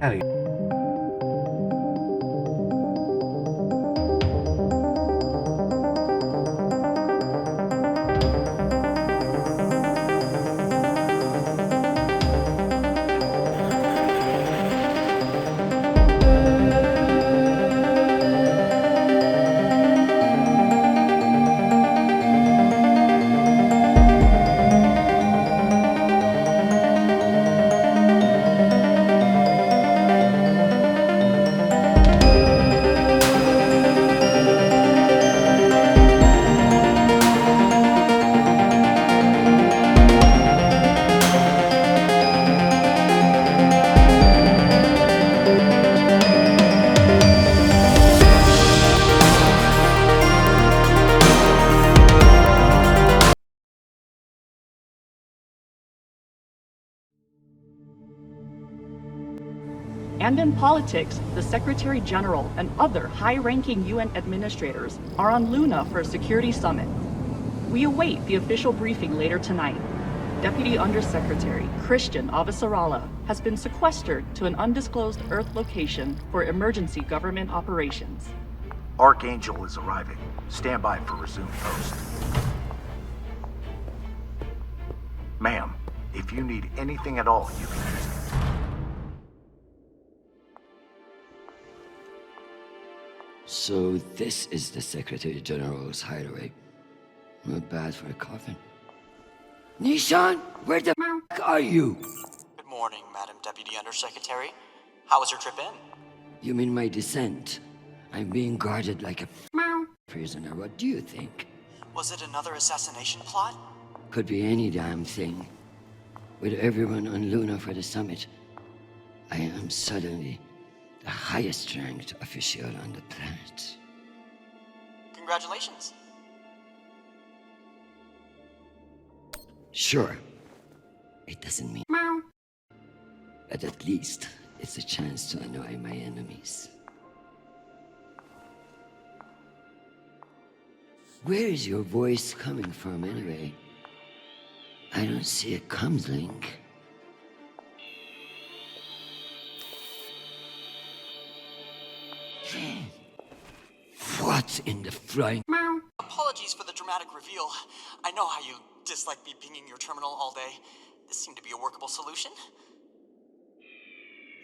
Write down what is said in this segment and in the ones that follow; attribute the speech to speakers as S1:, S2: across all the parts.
S1: Howdy.
S2: And in politics, the Secretary General and other high-ranking UN administrators are on Luna for a security summit. We await the official briefing later tonight. Deputy Undersecretary Christian Avasarala has been sequestered to an undisclosed Earth location for emergency government operations.
S3: Archangel is arriving. Stand by for resume post. Ma'am, if you need anything at all, you can use me.
S4: So this is the Secretary General's hideaway. Not bad for a coffin. Nishan, where the f*** are you?
S5: Good morning, Madam Deputy Undersecretary. How was your trip in?
S4: You mean my descent? I'm being guarded like a prisoner. What do you think?
S5: Was it another assassination plot?
S4: Could be any damn thing. With everyone on Luna for the summit, I am suddenly the highest ranked official on the planet.
S5: Congratulations.
S4: Sure. It doesn't mean but at least it's a chance to annoy my enemies. Where is your voice coming from anyway? I don't see a comms link. What in the flying...
S5: Apologies for the dramatic reveal. I know how you dislike me pinging your terminal all day. This seemed to be a workable solution.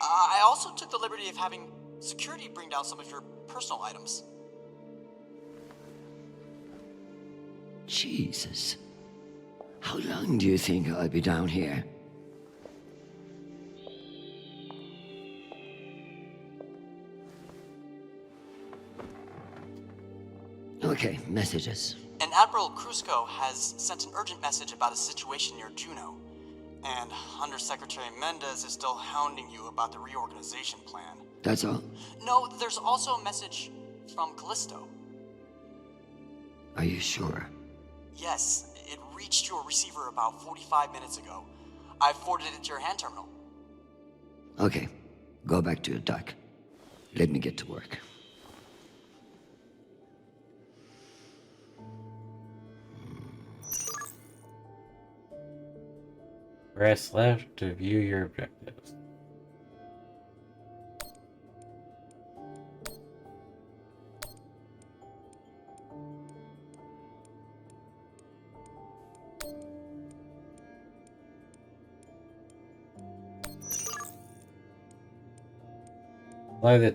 S5: I also took the liberty of having security bring down some of your personal items.
S4: Jesus. How long do you think I'll be down here? Okay, messages.
S5: And Admiral Kruzko has sent an urgent message about a situation near Juno. And Undersecretary Mendez is still hounding you about the reorganization plan.
S4: That's all?
S5: No, there's also a message from Callisto.
S4: Are you sure?
S5: Yes, it reached your receiver about 45 minutes ago. I forwarded it to your hand terminal.
S4: Okay, go back to your dock. Let me get to work.
S1: Press left to view your objectives. Apply the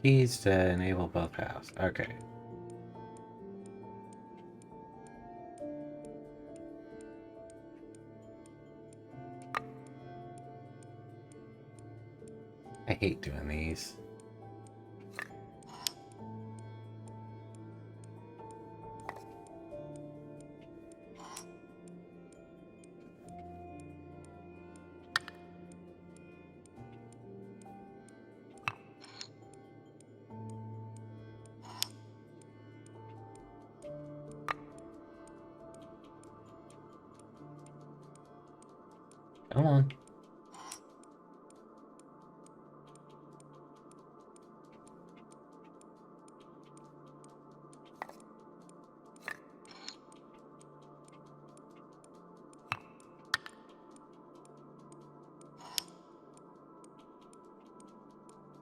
S1: keys to enable both paths. Okay. I hate doing these. Come on.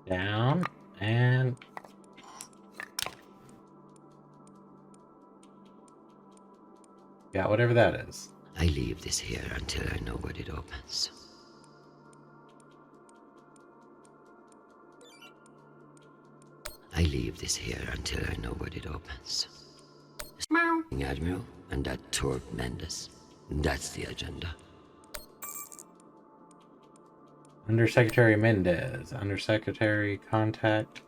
S1: Down and got whatever that is.
S4: I leave this here until I know what it opens. I leave this here until I know what it opens. Meow. Admiral and that Torb Mendes. That's the agenda.
S1: Undersecretary Mendez. Undersecretary contact.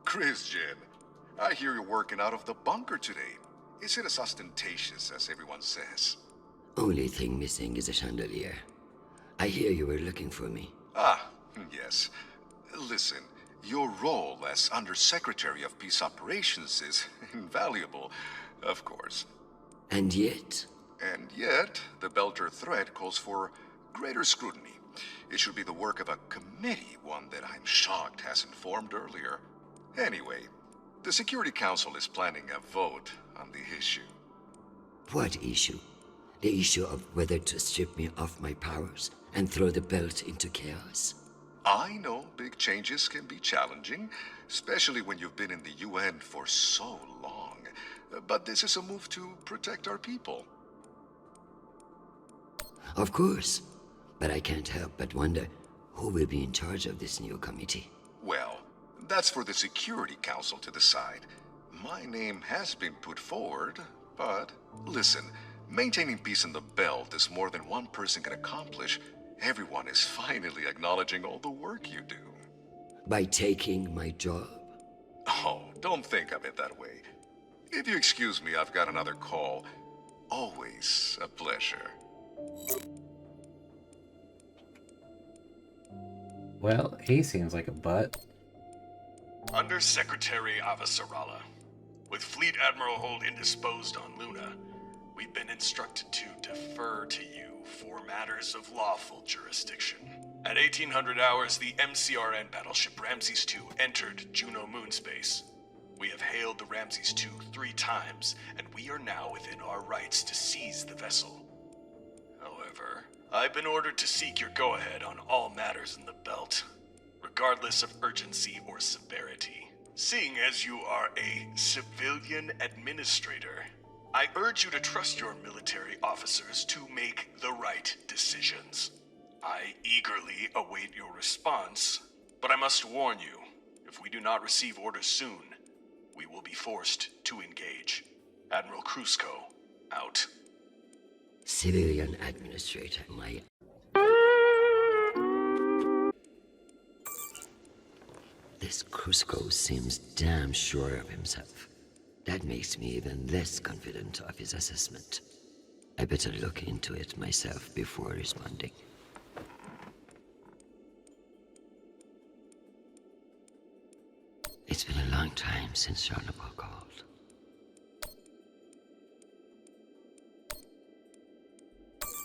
S6: Christian, I hear you're working out of the bunker today. Is it as ostentatious as everyone says?
S4: Only thing missing is a chandelier. I hear you were looking for me.
S6: Ah, yes. Listen, your role as Undersecretary of Peace Operations is invaluable, of course.
S4: And yet?
S6: And yet, the Belter threat calls for greater scrutiny. It should be the work of a committee, one that I'm shocked hasn't formed earlier. Anyway, the Security Council is planning a vote on the issue.
S4: What issue? The issue of whether to strip me of my powers and throw the belt into chaos?
S6: I know big changes can be challenging, especially when you've been in the UN for so long. But this is a move to protect our people.
S4: Of course. But I can't help but wonder who will be in charge of this new committee.
S6: Well, that's for the Security Council to decide. My name has been put forward, but listen, maintaining peace in the belt is more than one person can accomplish. Everyone is finally acknowledging all the work you do.
S4: By taking my job?
S6: Oh, don't think of it that way. If you excuse me, I've got another call. Always a pleasure.
S1: Well, he seems like a butt.
S7: Undersecretary Avasarala. With Fleet Admiral Hold indisposed on Luna, we've been instructed to defer to you for matters of lawful jurisdiction. At 1800 hours, the MCRN battleship Ramses II entered Juno moonspace. We have hailed the Ramses II 3 times, and we are now within our rights to seize the vessel. However, I've been ordered to seek your go-ahead on all matters in the belt, regardless of urgency or severity. Seeing as you are a civilian administrator, I urge you to trust your military officers to make the right decisions. I eagerly await your response, but I must warn you, if we do not receive orders soon, we will be forced to engage. Admiral Krusco, out.
S4: Civilian administrator, my... This Krusco seems damn sure of himself. That makes me even less confident of his assessment. I better look into it myself before responding. It's been a long time since Jean-Paul called.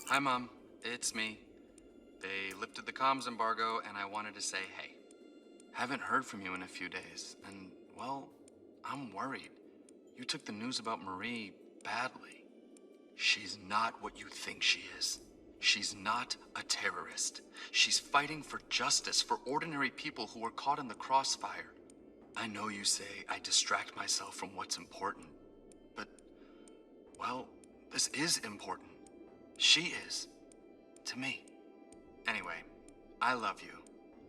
S8: Hi, Mom. It's me. They lifted the comms embargo, and I wanted to say hey. Haven't heard from you in a few days, and, well, I'm worried. You took the news about Marie badly. She's not what you think she is. She's not a terrorist. She's fighting for justice for ordinary people who were caught in the crossfire. I know you say I distract myself from what's important, but, well, this is important. She is. To me. Anyway, I love you,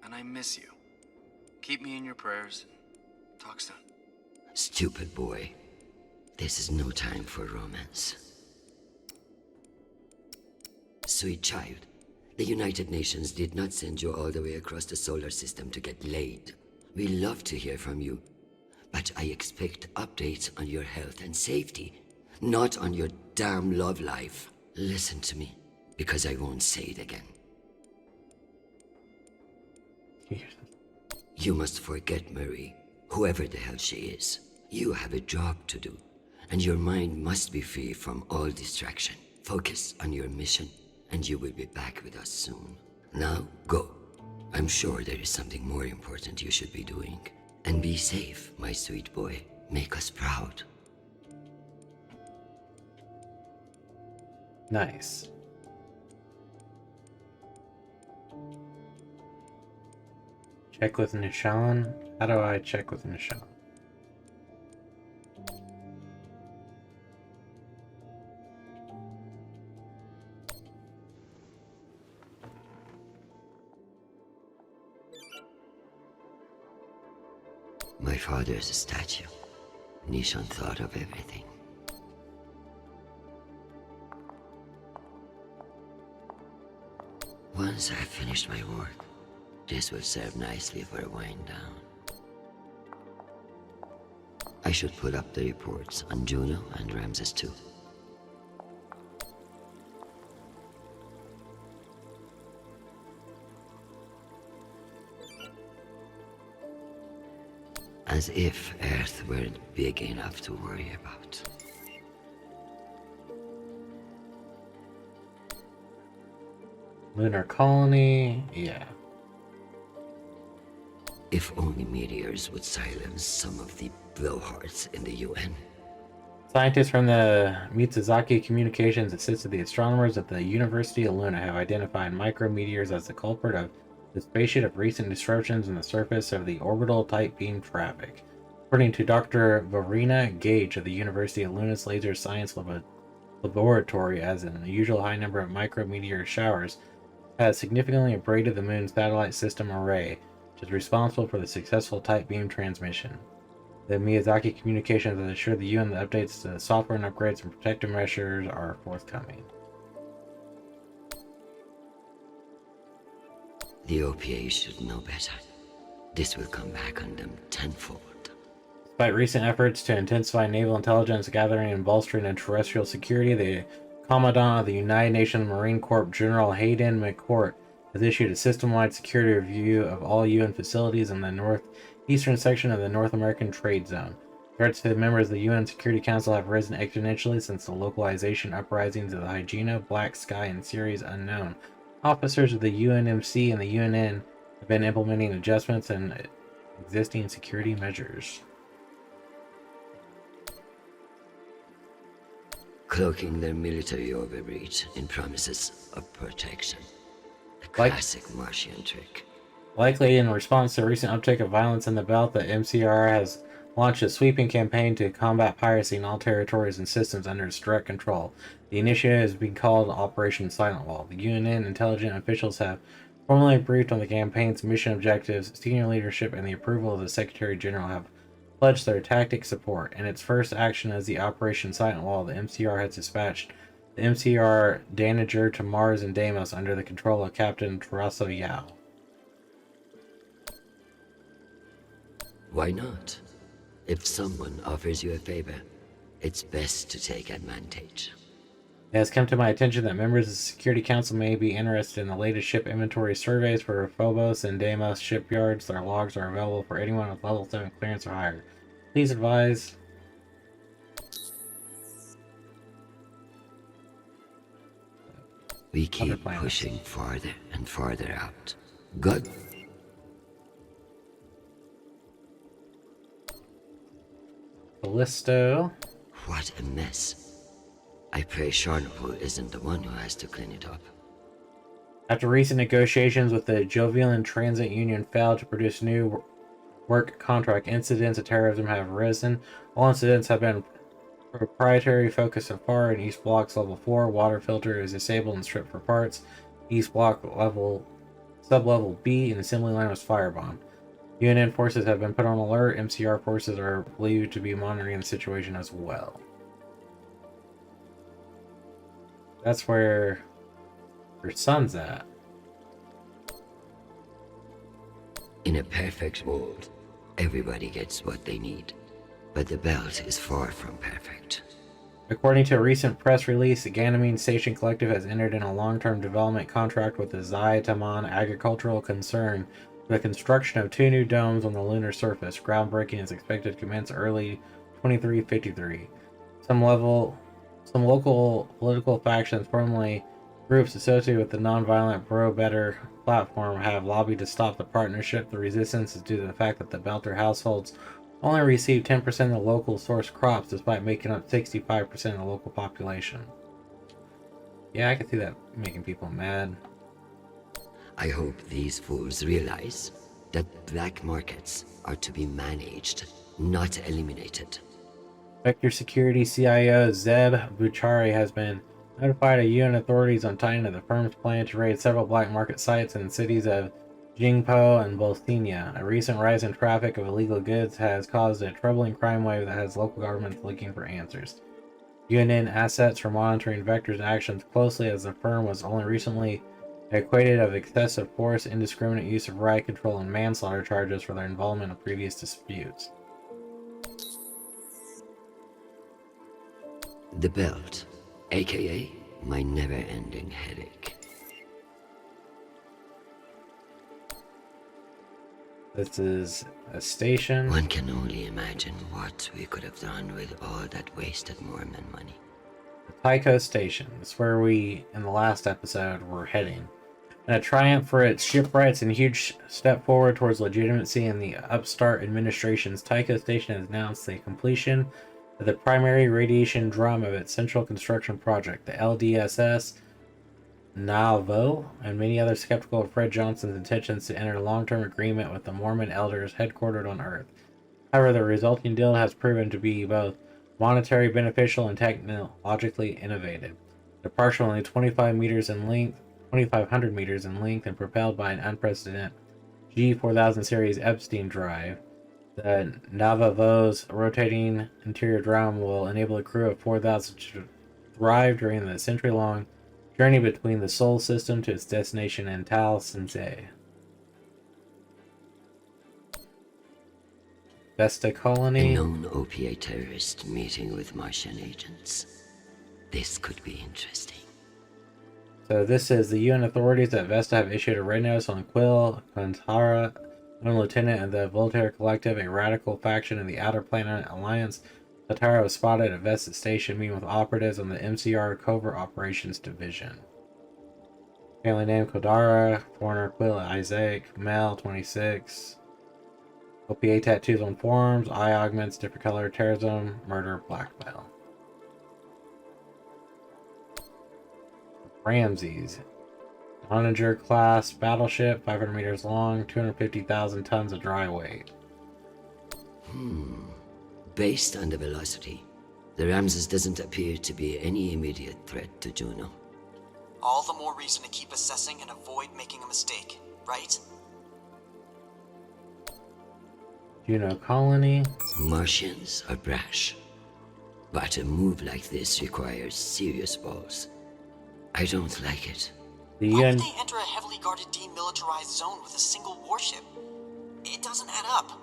S8: and I miss you. Keep me in your prayers. Talk soon.
S4: Stupid boy. This is no time for romance. Sweet child, the United Nations did not send you all the way across the solar system to get laid. We love to hear from you, but I expect updates on your health and safety, not on your damn love life. Listen to me, because I won't say it again. You must forget Marie, whoever the hell she is. You have a job to do, and your mind must be free from all distraction. Focus on your mission, and you will be back with us soon. Now, go. I'm sure there is something more important you should be doing. And be safe, my sweet boy. Make us proud.
S1: Nice. Check with Nishan. How do I check with Nishan?
S4: My father is a statue. Nishan thought of everything. Once I've finished my work, this will serve nicely for a wind down. I should put up the reports on Juno and Ramses too. As if Earth weren't big enough to worry about.
S1: Lunar colony, yeah.
S4: If only meteors would silence some of the blowhards in the UN.
S1: Scientists from the Mitsuzaki Communications assisted the astronomers at the University of Luna have identified micrometeors as the culprit of the suspicion of recent disruptions in the surface of the orbital tight beam traffic. According to Dr. Verena Gage of the University of Luna's Laser Science Laboratory, as an unusual high number of micrometeor showers has significantly abraded the moon's satellite system array, which is responsible for the successful tight beam transmission. The Miyazaki Communications has assured the UN that updates to software and upgrades and protective measures are forthcoming.
S4: The OPA should know better. This will come back on them tenfold.
S1: Despite recent efforts to intensify naval intelligence gathering and bolstering of terrestrial security, the Commandant of the United Nations Marine Corps, General Hayden McCourt, has issued a system-wide security review of all UN facilities in the northeastern section of the North American Trade Zone. Threats to the members of the UN Security Council have risen exponentially since the localization uprisings of the Hygiena, Black Sky, and Series Unknown. Officers of the UNMC and the UNN have been implementing adjustments and existing security measures.
S4: Cloaking their military overreach in promises of protection. A
S1: Like-
S4: classic Martian trick.
S1: Likely in response to recent uptick of violence in the belt, the MCR has launched a sweeping campaign to combat piracy in all territories and systems under its direct control. The initiative has been called Operation Silent Wall. The UNN intelligent officials have formally briefed on the campaign's mission objectives. Senior leadership and the approval of the Secretary General have pledged their tactic support. In its first action as the Operation Silent Wall, the MCR has dispatched the MCR Danager to Mars and Deimos under the control of Captain Tarasso Yao.
S4: Why not? If someone offers you a favor, it's best to take advantage.
S1: It has come to my attention that members of the Security Council may be interested in the latest ship inventory surveys for Phobos and Deimos shipyards. Their logs are available for anyone with level 7 clearance or higher. Please advise.
S4: We keep
S1: planets.
S4: pushing farther and farther out. Good.
S1: Callisto.
S4: What a mess. I pray Charnapol isn't the one who has to clean it up.
S1: After recent negotiations with the Jovian Transit Union failed to produce new work contract, incidents of terrorism have risen. All incidents have been proprietary focus so far. In East Block's level 4, water filter is disabled and stripped for parts. East Block sub-level B, an assembly line was firebombed. UNN forces have been put on alert. MCR forces are believed to be monitoring the situation as well. That's where your son's at.
S4: In a perfect world, everybody gets what they need. But the belt is far from perfect.
S1: According to a recent press release, the Ganymede Station Collective has entered in a long-term development contract with the Zayataman Agricultural Concern for the construction of 2 new domes on the lunar surface. Groundbreaking is expected to commence early 2353. Some local political factions, formerly groups associated with the nonviolent Bro Better platform, have lobbied to stop the partnership. The resistance is due to the fact that the Belter households only receive 10% of the local source crops, despite making up 65% of the local population. Yeah, I can see that making people mad.
S4: I hope these fools realize that black markets are to be managed, not eliminated.
S1: Vector Security CIO Zeb Buchari has been notified of UN authorities on tying to the firm's plan to raid several black market sites in the cities of Jingpo and Bosnia. A recent rise in traffic of illegal goods has caused a troubling crime wave that has local governments looking for answers. UNN assets for monitoring Vector's actions closely, as the firm was only recently acquitted of excessive force, indiscriminate use of riot control, and manslaughter charges for their involvement in previous disputes.
S4: The belt, aka my never-ending headache.
S1: This is a station.
S4: One can only imagine what we could have done with all that wasted Mormon money.
S1: The Tycho Station. It's where we, in the last episode, were heading. In a triumph for its shipwrights and huge step forward towards legitimacy in the upstart administrations, Tycho Station has announced the completion of the primary radiation drum of its central construction project, the LDSS Navo, and many others skeptical of Fred Johnson's intentions to enter a long-term agreement with the Mormon elders headquartered on Earth. However, the resulting deal has proven to be both monetary beneficial and technologically innovative. The approximately 25 meters in length, 2,500 meters in length, and propelled by an unprecedented G4000 series Epstein drive, the Navavo's rotating interior drum will enable a crew of 4,000 to thrive during the century-long journey between the Sol system to its destination in Tal Sensei. Vesta
S4: A
S1: Colony.
S4: known opiate terrorist meeting with Martian agents. This could be interesting.
S1: So this is the UN authorities at Vesta have issued a red notice on Quill Quintara, known lieutenant of the Voltaire Collective, a radical faction in the Outer Planet Alliance. Quintara was spotted at Vesta Station meeting with operatives on the MCR Covert Operations Division. Family name Kodara, foreigner Quill Isaac, male 26. OPA tattoos on forearms, eye augments, different color, terrorism, murder, blackmail. Ramses. Onager class battleship, 500 meters long, 250,000 tons of dry weight.
S4: Based on the velocity, the Ramses doesn't appear to be any immediate threat to Juno.
S5: All the more reason to keep assessing and avoid making a mistake, right?
S1: Juno Colony.
S4: Martians are brash, but a move like this requires serious balls. I don't like it.
S1: The
S5: Why
S1: UN.
S5: would they enter a heavily guarded demilitarized zone with a single warship? It doesn't add up.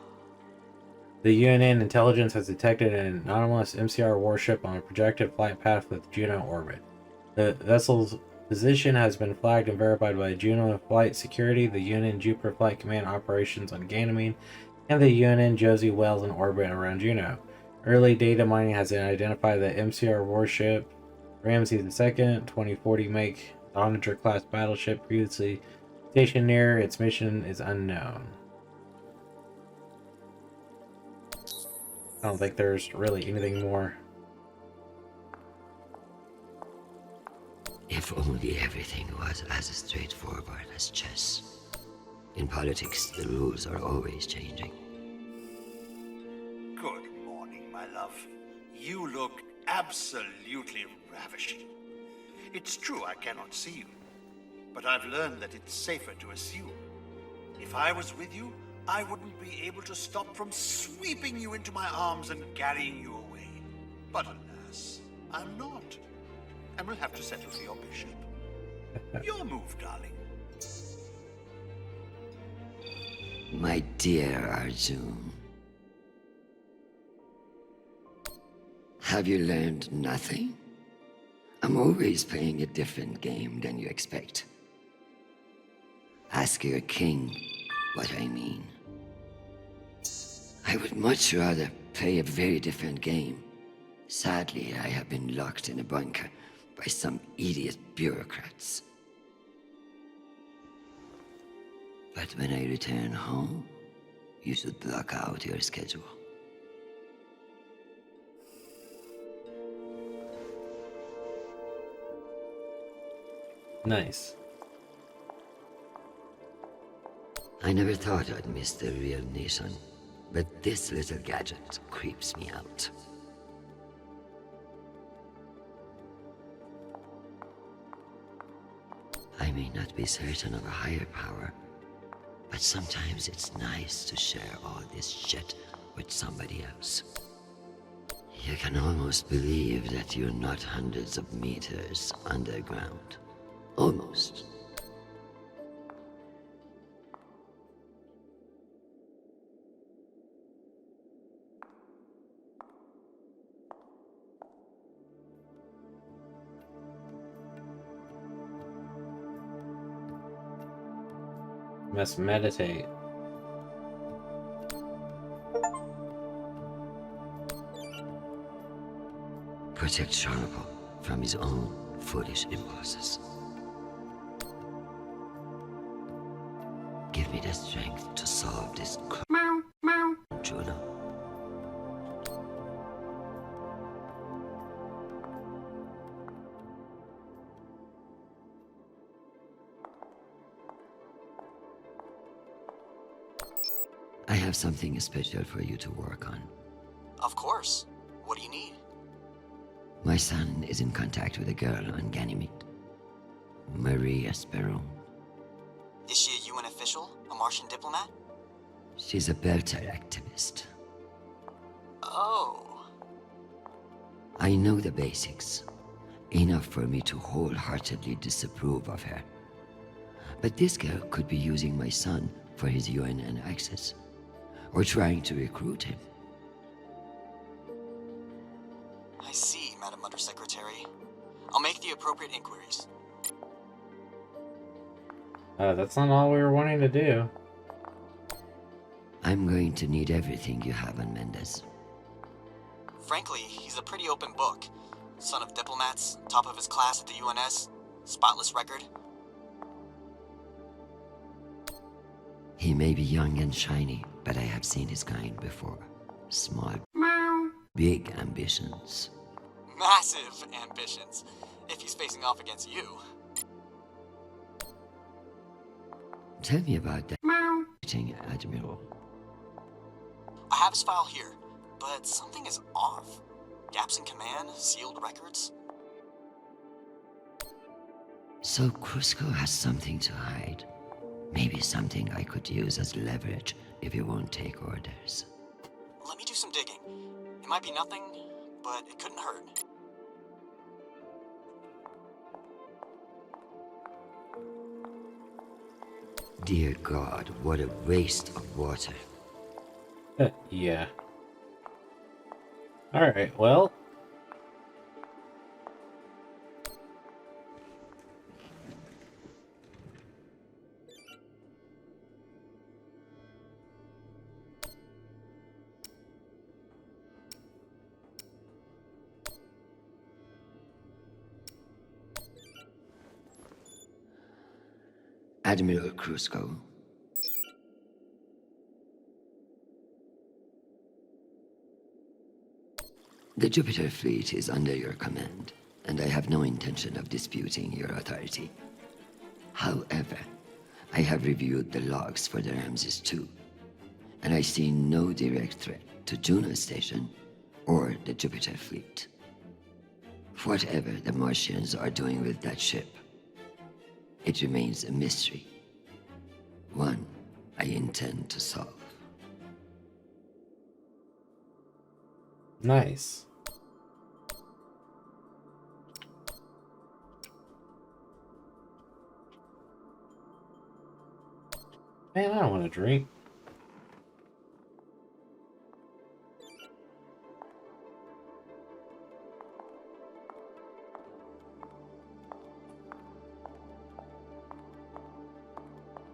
S1: The UNN intelligence has detected an anomalous MCR warship on a projected flight path with Juno orbit. The vessel's position has been flagged and verified by Juno Flight Security, the UNN Jupiter Flight Command Operations on Ganymede, and the UNN Josie Wells in orbit around Juno. Early data mining has identified the MCR warship Ramses II, 2040 make Onager class battleship previously stationed near. Its mission is unknown. I don't think there's really anything more.
S4: If only everything was as straightforward as chess. In politics, the rules are always changing.
S3: Good morning, my love. You look absolutely ravishing. It's true I cannot see you, but I've learned that it's safer to assume. If I was with you, I wouldn't be able to stop from sweeping you into my arms and carrying you away. But alas, I'm not. And we'll have to settle for your bishop. Your move, darling.
S4: My dear Arjun, have you learned nothing? I'm always playing a different game than you expect. Ask your king what I mean. I would much rather play a very different game. Sadly, I have been locked in a bunker by some idiot bureaucrats. But when I return home, you should block out your schedule.
S1: Nice.
S4: I never thought I'd miss the real nation, but this little gadget creeps me out. I may not be certain of a higher power, but sometimes it's nice to share all this shit with somebody else. You can almost believe that you're not hundreds of meters underground. Almost.
S1: Must meditate.
S4: Protect Sharpo from his own foolish impulses. Give me the strength to solve this Juno. I have something special for you to work on.
S5: Of course. What do you need?
S4: My son is in contact with a girl on Ganymede. Marie Esperon.
S5: Is she a UN official? A Martian diplomat?
S4: She's a Belter activist.
S5: Oh.
S4: I know the basics. Enough for me to wholeheartedly disapprove of her. But this girl could be using my son for his UNN access. Or trying to recruit him.
S5: I see, Madam Undersecretary. I'll make the appropriate inquiries.
S1: That's not all we were wanting to do.
S4: I'm going to need everything you have on Mendez.
S5: Frankly, he's a pretty open book. Son of diplomats, top of his class at the UNS, spotless record.
S4: He may be young and shiny, but I have seen his kind before. Small, big ambitions.
S5: Massive ambitions, if he's facing off against you.
S4: Tell me about that meeting, Admiral.
S5: I have his file here, but something is off. Gaps in command, sealed records.
S4: So Crusko has something to hide. Maybe something I could use as leverage if you won't take orders.
S5: Let me do some digging. It might be nothing, but it couldn't hurt.
S4: Dear God, what a waste of water.
S1: Yeah. Alright, well.
S4: Admiral Crusko. The Jupiter fleet is under your command, and I have no intention of disputing your authority. However, I have reviewed the logs for the Ramses II, and I see no direct threat to Juno Station or the Jupiter fleet. Whatever the Martians are doing with that ship, it remains a mystery. One I intend to solve.
S1: Nice. Man, I don't want to drink.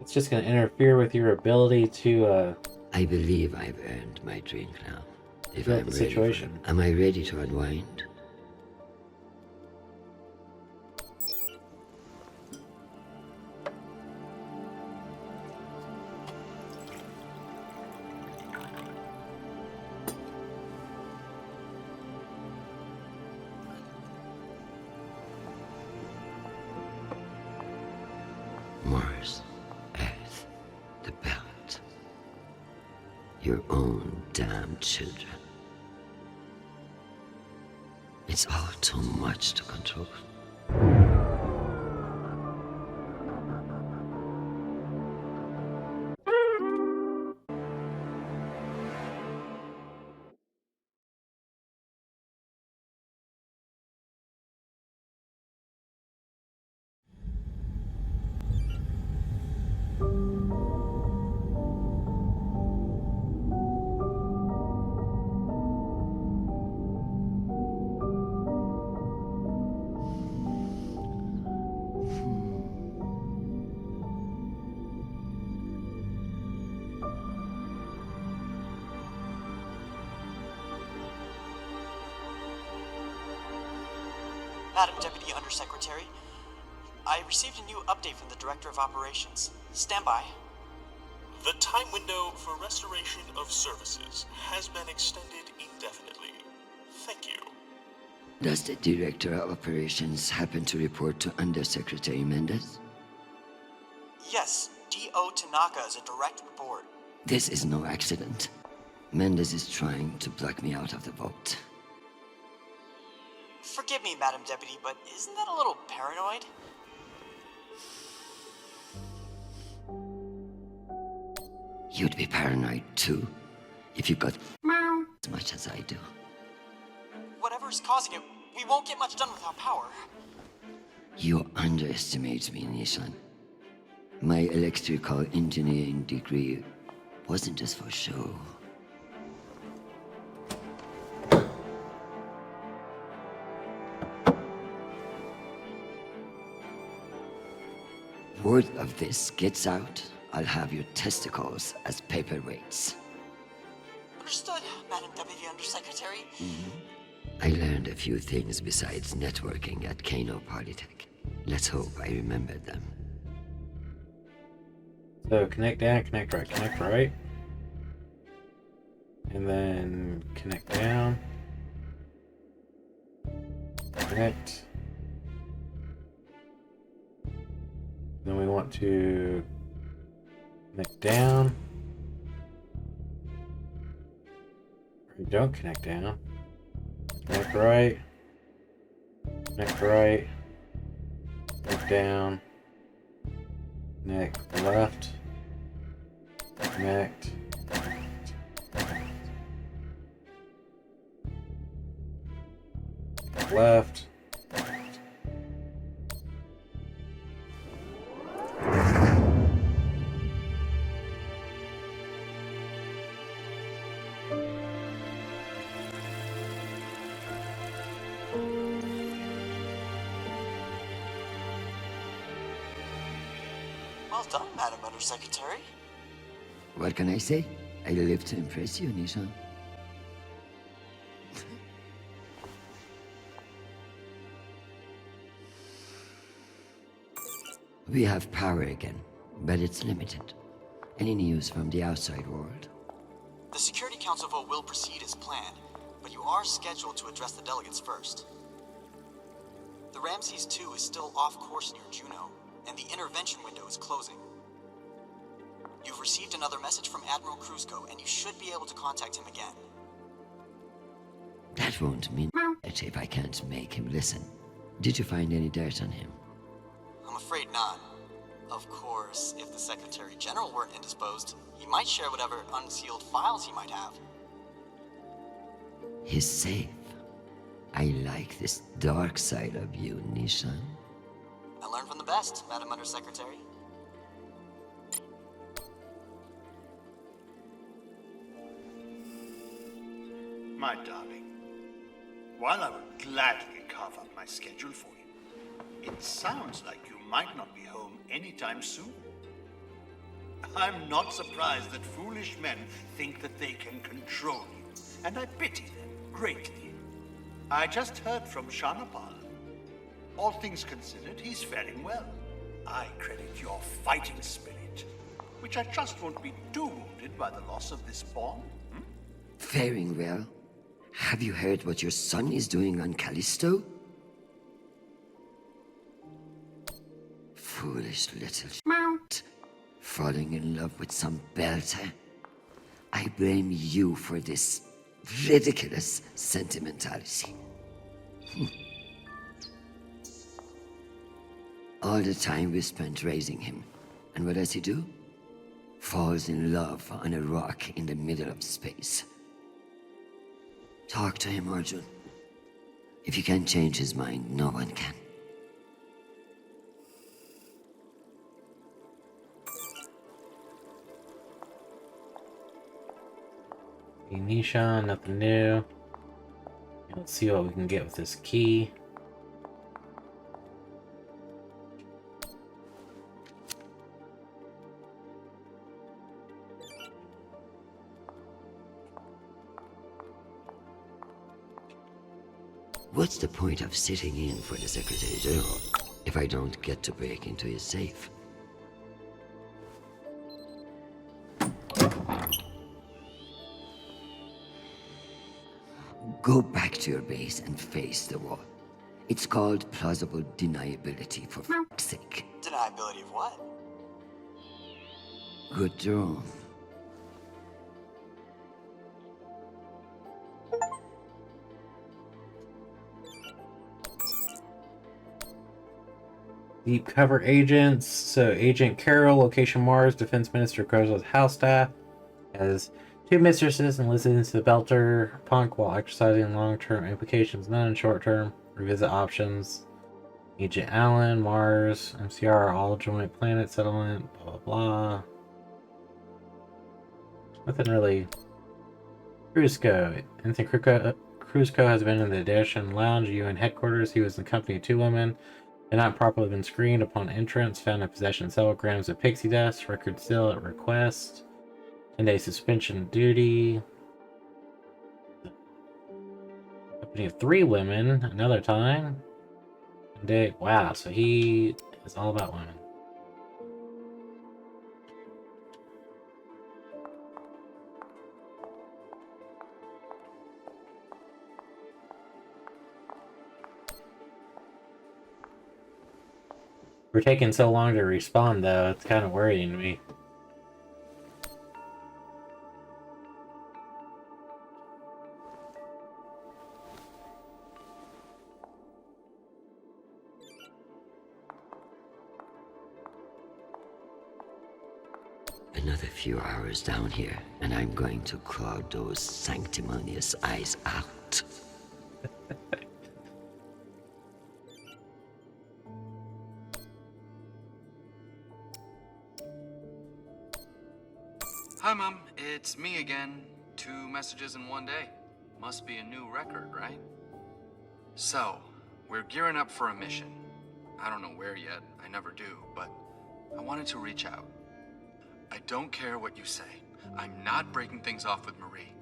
S1: It's just going to interfere with your ability to,
S4: I believe I've earned my drink now. If
S1: feel
S4: I'm
S1: the
S4: ready
S1: situation.
S4: Am I ready to unwind? Mars, Earth, the belt. Your own damn children. It's all too much to control.
S5: Madam Deputy Undersecretary, I received a new update from the Director of Operations. Stand by.
S9: The time window for restoration of services has been extended indefinitely. Thank you.
S4: Does the Director of Operations happen to report to Undersecretary Mendez?
S5: Yes, D.O. Tanaka is a direct report.
S4: This is no accident. Mendez is trying to block me out of the vote.
S5: Forgive me, Madam Deputy, but isn't that a little paranoid?
S4: You'd be paranoid too, if you got as much as I do.
S5: Whatever's causing it, we won't get much done without power.
S4: You underestimate me, Nishan. My electrical engineering degree wasn't just for show. Word of this gets out, I'll have your testicles as paperweights.
S5: Understood, Madam Deputy Undersecretary.
S4: I learned a few things besides networking at Kano Polytech. Let's hope I remember them.
S1: So connect down, connect right. And then connect down. Connect. Then we want to connect down. Or don't connect down. Connect right. Connect right. Connect down. Connect left. Connect. Left.
S5: Well done, Madam Undersecretary.
S4: What can I say? I live to impress you, Nishan. We have power again, but it's limited. Any news from the outside world?
S5: The Security Council vote will proceed as planned, but you are scheduled to address the delegates first. The Ramses 2 is still off course near Juno, and the intervention window is closing. You've received another message from Admiral Kruzko, and you should be able to contact him again.
S4: That won't mean much if I can't make him listen. Did you find any dirt on him?
S5: I'm afraid not. Of course, if the Secretary General weren't indisposed, he might share whatever unsealed files he might have.
S4: He's safe. I like this dark side of you, Nishan.
S5: I learned from the best, Madam Undersecretary.
S3: My darling, while I would gladly carve up my schedule for you, it sounds like you might not be home anytime soon. I'm not surprised that foolish men think that they can control you, and I pity them greatly. I just heard from Shanapal. All things considered, he's faring well. I credit your fighting spirit, which I trust won't be too wounded by the loss of this pawn.
S4: Faring well? Have you heard what your son is doing on Callisto? Foolish little falling in love with some belter. I blame you for this ridiculous sentimentality. All the time we spent raising him. And what does he do? Falls in love on a rock in the middle of space. Talk to him, Arjun. If you can't change his mind, no one can.
S1: Nishan, nothing new. Let's see what we can get with this key.
S4: What's the point of sitting in for the Secretary General if I don't get to break into his safe? Go back to your base and face the wall. It's called plausible deniability, for f***'s sake.
S5: Deniability of what?
S4: Good draw.
S1: Deep cover agents. So Agent Carroll, location Mars, Defense Minister Crow's house staff, has 2 mistresses and listens to the Belter punk while exercising long-term implications, none in short-term. Revisit options. Agent Allen, Mars, MCR, all joint planet settlement, blah blah blah. Nothing really. Cruzco. Anthony Cruzco has been in the Dacian Lounge, UN headquarters. He was in the company of 2 women. Had not properly been screened upon entrance. Found in possession of several grams of pixie dust. Record still at request. 10-day suspension of duty. Company of 3 women. Another time. Day. Wow, so he is all about women. We're taking so long to respawn, though. It's kind of worrying me.
S4: Another few hours down here, and I'm going to claw those sanctimonious eyes out.
S8: Hi, Mom. It's me again. 2 messages in one day. Must be a new record, right? So, we're gearing up for a mission. I don't know where yet. I never do, but I wanted to reach out. I don't care what you say. I'm not breaking things off with Marie.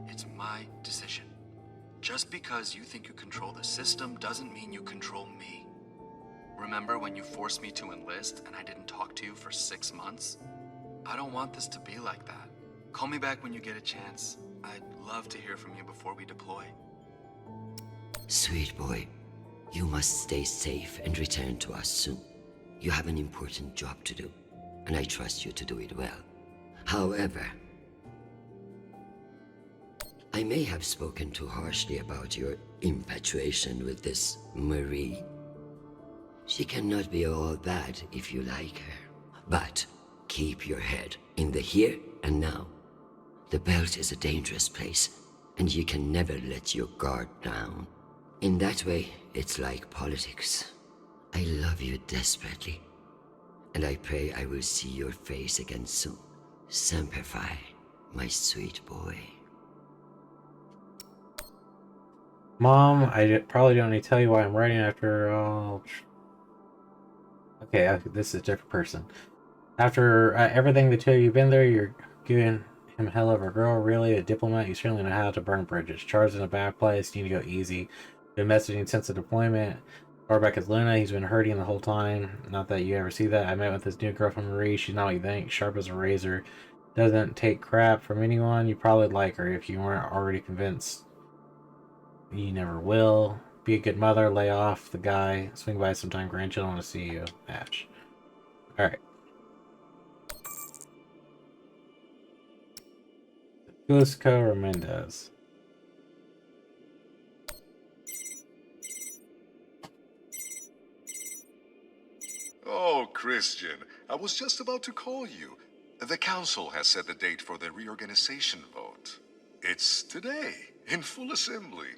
S8: It's my decision. Just because you think you control the system doesn't mean you control me. Remember when you forced me to enlist and I didn't talk to you for 6 months? I don't want this to be like that. Call me back when you get a chance. I'd love to hear from you before we deploy.
S4: Sweet boy, you must stay safe and return to us soon. You have an important job to do, and I trust you to do it well. However, I may have spoken too harshly about your infatuation with this Marie. She cannot be all bad if you like her. But keep your head in the here and now. The belt is a dangerous place, and you can never let your guard down. In that way, it's like politics. I love you desperately, and I pray I will see your face again soon. Semper Fi, my sweet boy.
S1: Mom, I probably don't need to tell you why I'm writing after all. Okay, this is a different person. After everything the 2 of you have been there, you're giving him hell of a girl. Really, a diplomat, you certainly know how to burn bridges. Charged in a bad place, you need to go easy. Been messaging since the deployment. Far back as Luna, he's been hurting the whole time. Not that you ever see that. I met with this new girlfriend Marie. She's not what you think. Sharp as a razor. Doesn't take crap from anyone. You probably like her if you weren't already convinced. You never will. Be a good mother. Lay off the guy. Swing by sometime. Grandchildren want to see you. Match. Alright. Cusco or Mendez?
S6: Oh, Christian, I was just about to call you. The council has set the date for the reorganization vote. It's today, in full assembly.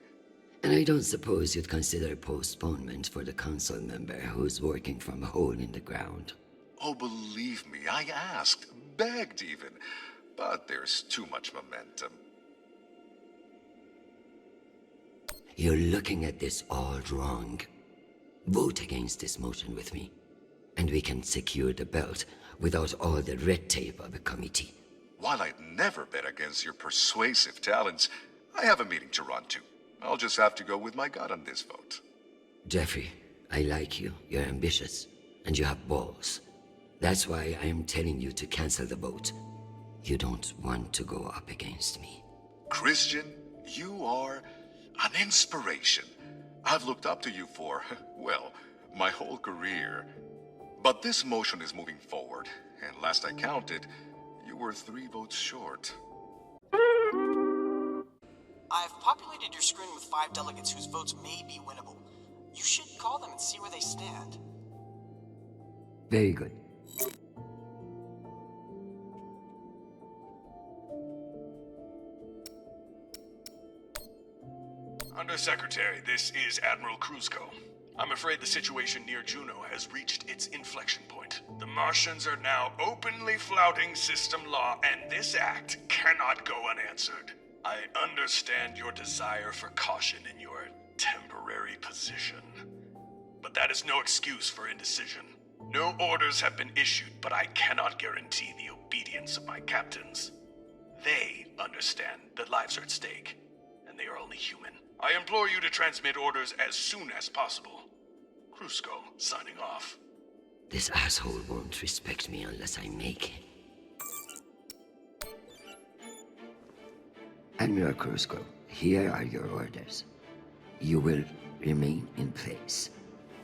S4: And I don't suppose you'd consider postponement for the council member who's working from a hole in the ground.
S6: Oh, believe me, I asked, begged even. But there's too much momentum.
S4: You're looking at this all wrong. Vote against this motion with me, and we can secure the belt without all the red tape of a committee.
S6: While I'd never bet against your persuasive talents, I have a meeting to run to. I'll just have to go with my gut on this vote.
S4: Jeffrey, I like you. You're ambitious, and you have balls. That's why I am telling you to cancel the vote. You don't want to go up against me.
S6: Christian, you are an inspiration. I've looked up to you for, well, my whole career. But this motion is moving forward, and last I counted, you were 3 votes short.
S5: I've populated your screen with 5 delegates whose votes may be winnable. You should call them and see where they stand.
S4: Very good.
S7: Undersecretary, this is Admiral Kruzko. I'm afraid the situation near Juno has reached its inflection point. The Martians are now openly flouting system law, and this act cannot go unanswered. I understand your desire for caution in your temporary position, but that is no excuse for indecision. No orders have been issued, but I cannot guarantee the obedience of my captains. They understand that lives are at stake, and they are only human. I implore you to transmit orders as soon as possible. Kruzko, signing off.
S4: This asshole won't respect me unless I make him. Admiral Kruzko, here are your orders. You will remain in place.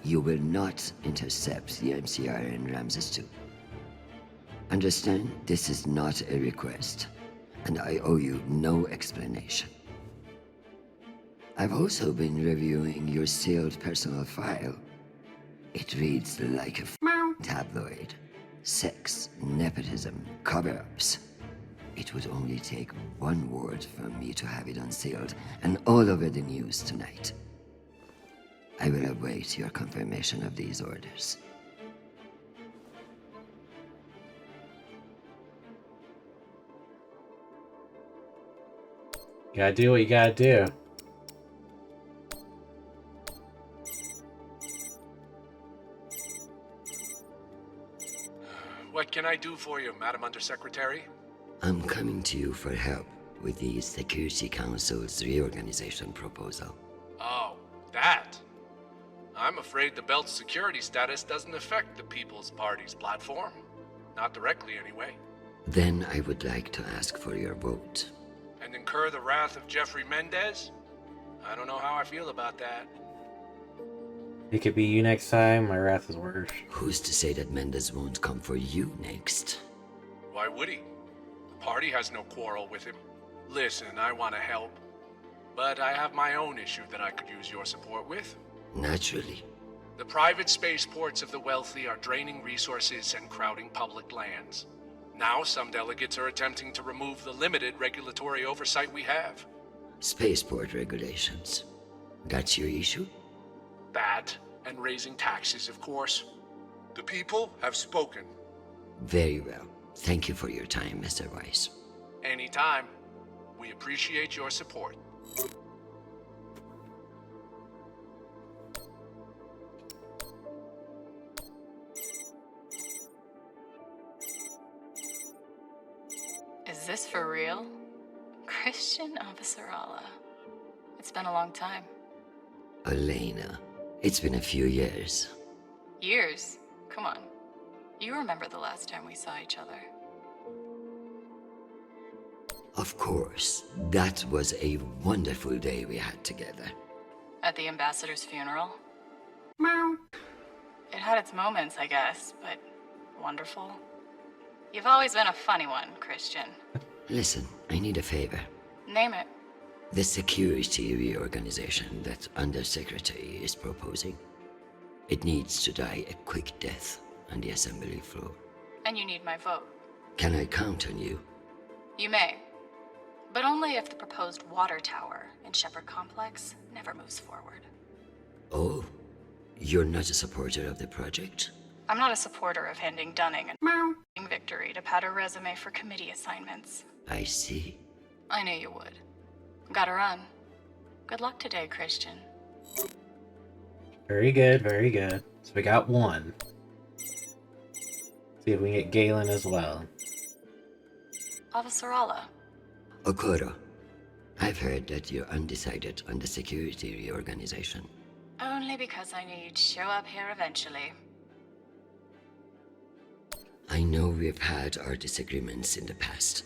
S4: You will not intercept the MCR in Ramses 2. Understand, this is not a request, and I owe you no explanation. I've also been reviewing your sealed personal file. It reads like a tabloid. Sex, nepotism, cover-ups. It would only take one word from me to have it unsealed and all over the news tonight. I will await your confirmation of these orders.
S1: You gotta do what you gotta do.
S10: What can I do for you, Madam Undersecretary?
S4: I'm coming to you for help with the Security Council's reorganization proposal.
S10: Oh, that? I'm afraid the belt's security status doesn't affect the People's Party's platform. Not directly, anyway.
S4: Then I would like to ask for your vote.
S10: And incur the wrath of Jeffrey Mendez? I don't know how I feel about that.
S1: It could be you next time. My wrath is worse.
S4: Who's to say that Mendez won't come for you next?
S10: Why would he? The party has no quarrel with him. Listen, I want to help, but I have my own issue that I could use your support with.
S4: Naturally.
S10: The private spaceports of the wealthy are draining resources and crowding public lands. Now some delegates are attempting to remove the limited regulatory oversight we have.
S4: Spaceport regulations. That's your issue?
S10: That, and raising taxes, of course. The people have spoken.
S4: Very well. Thank you for your time, Mr. Weiss.
S10: Anytime. We appreciate your support.
S11: Is this for real? Christian Avasarala. It's been a long time.
S4: Elena, it's been a few years.
S11: Years? Come on. You remember the last time we saw each other.
S4: Of course. That was a wonderful day we had together.
S11: At the ambassador's funeral? Meow. It had its moments, I guess, but wonderful. You've always been a funny one, Christian.
S4: Listen, I need a favor.
S11: Name it.
S4: The security reorganization that Undersecretary is proposing. It needs to die a quick death on the assembly floor.
S11: And you need my vote.
S4: Can I count on you?
S11: You may. But only if the proposed water tower in Shepherd Complex never moves forward.
S4: Oh, you're not a supporter of the project?
S11: I'm not a supporter of handing Dunning a victory to pad her resume for committee assignments.
S4: I see.
S11: I knew you would. Gotta run. Good luck today, Christian.
S1: Very good, very good. So we got one. See if we can get Galen as well.
S11: Avasarala.
S4: Okoro, I've heard that you're undecided on the security reorganization.
S11: Only because I knew you'd show up here eventually.
S4: I know we've had our disagreements in the past,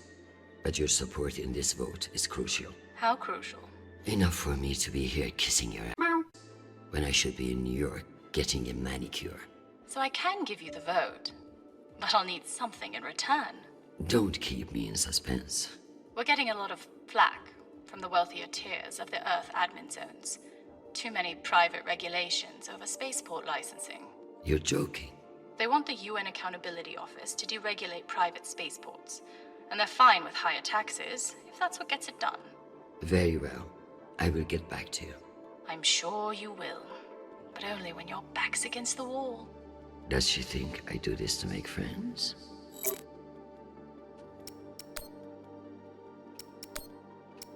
S4: but your support in this vote is crucial.
S11: How crucial?
S4: Enough for me to be here kissing your ass when I should be in New York getting a manicure.
S11: So I can give you the vote, but I'll need something in return.
S4: Don't keep me in suspense.
S11: We're getting a lot of flack from the wealthier tiers of the Earth admin zones. Too many private regulations over spaceport licensing.
S4: You're joking.
S11: They want the UN Accountability Office to deregulate private spaceports, and they're fine with higher taxes if that's what gets it done.
S4: Very well. I will get back to you.
S11: I'm sure you will, but only when your back's against the wall.
S4: Does she think I do this to make friends?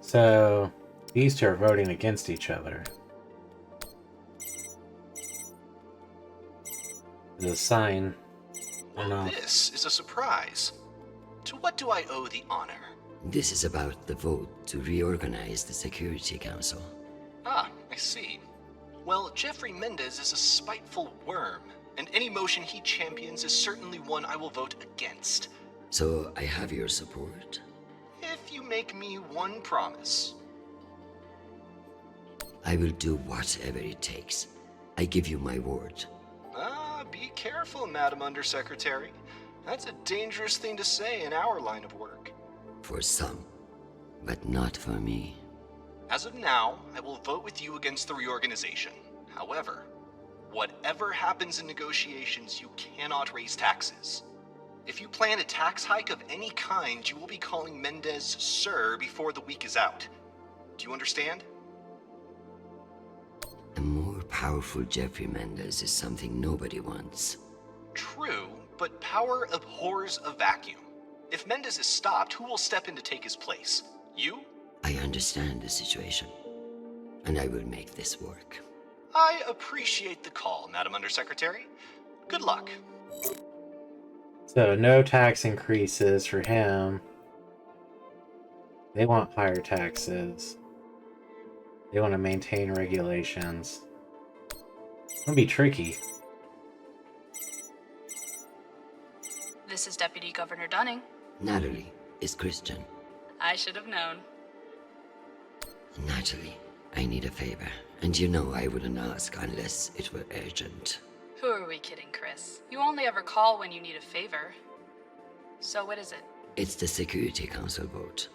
S1: So, these two are voting against each other. The sign.
S12: Well, this is a surprise. To what do I owe the honor?
S4: This is about the vote to reorganize the Security Council.
S12: Ah, I see. Well, Jeffrey Mendez is a spiteful worm, and any motion he champions is certainly one I will vote against.
S4: So I have your support?
S12: If you make me one promise.
S4: I will do whatever it takes. I give you my word.
S12: Ah, be careful, Madam Undersecretary. That's a dangerous thing to say in our line of work.
S4: For some, but not for me.
S12: As of now, I will vote with you against the reorganization. However, whatever happens in negotiations, you cannot raise taxes. If you plan a tax hike of any kind, you will be calling Mendez Sir before the week is out. Do you understand?
S4: A more powerful Jeffrey Mendez is something nobody wants.
S12: True, but power abhors a vacuum. If Mendez is stopped, who will step in to take his place? You?
S4: I understand the situation, and I will make this work.
S12: I appreciate the call, Madam Undersecretary. Good luck.
S1: So, no tax increases for him. They want higher taxes. They want to maintain regulations. It's gonna be tricky.
S11: This is Deputy Governor Dunning.
S4: Natalie is Christian.
S11: I should have known.
S4: Natalie, I need a favor, and you know I wouldn't ask unless it were urgent.
S11: Who are we kidding, Chris? You only ever call when you need a favor. So what is it?
S4: It's the Security Council vote.